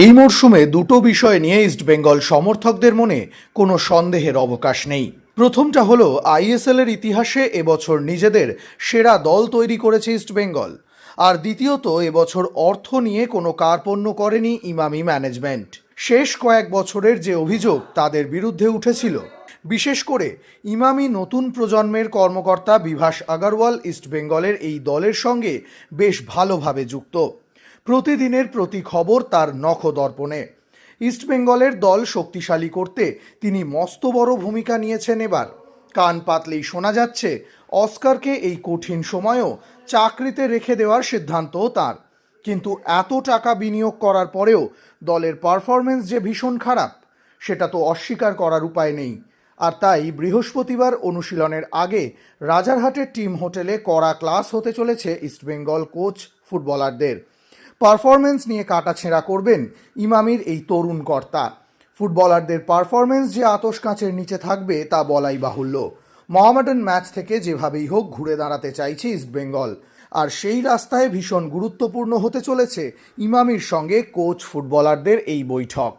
এই মরশুমে দুটো বিষয় নিয়ে ইস্টবেঙ্গল সমর্থকদের মনে কোনো সন্দেহের অবকাশ নেই। প্রথমটা হলো আইএসএল এর ইতিহাসে এবছর নিজেদের সেরা দল তৈরি করেছে ইস্টবেঙ্গল, আর দ্বিতীয়ত এবছর অর্থ নিয়ে কোনো কার্পণ্য করেনি ইমামি ম্যানেজমেন্ট। শেষ কয়েক বছরের যে অভিযোগ তাদের বিরুদ্ধে উঠেছিল, বিশেষ করে ইমামি নতুন প্রজন্মের কর্মকর্তা বিভাস আগরওয়াল ইস্টবেঙ্গলের এই দলের সঙ্গে বেশ ভালোভাবে যুক্ত। প্রতিদিনের প্রতি খবর তার নখদর্পণে। ইস্টবেঙ্গলের দল শক্তিশালী করতে তিনি মস্ত বড় ভূমিকা নিয়েছেন। এবার কান পাতলেই শোনা যাচ্ছে অস্কারকে এই কঠিন সময়েও চাকরিতে রেখে দেওয়ার সিদ্ধান্ত তার। কিন্তু এত টাকা বিনিয়োগ করার পরেও দলের পারফরমেন্স যে ভীষণ খারাপ, সেটা তো অস্বীকার করার উপায় নেই। আর তাই বৃহস্পতিবার অনুশীলনের আগে রাজারহাটের টিম হোটেলে কড়া ক্লাস হতে চলেছে ইস্টবেঙ্গল কোচ ফুটবলারদের। পারফরমেন্স নিয়ে কাটাছেঁড়া করবেন ইমামির এই তরুণ কর্তা। ফুটবলারদের পারফরমেন্স যে আতশ কাঁচের নিচে থাকবে তা বলাই বাহুল্য। মোহামেডান ম্যাচ থেকে যেভাবেই হোক ঘুরে দাঁড়াতে চাইছে ইস্টবেঙ্গল, আর সেই রাস্তায় ভীষণ গুরুত্বপূর্ণ হতে চলেছে ইমামির সঙ্গে কোচ ফুটবলারদের এই বৈঠক।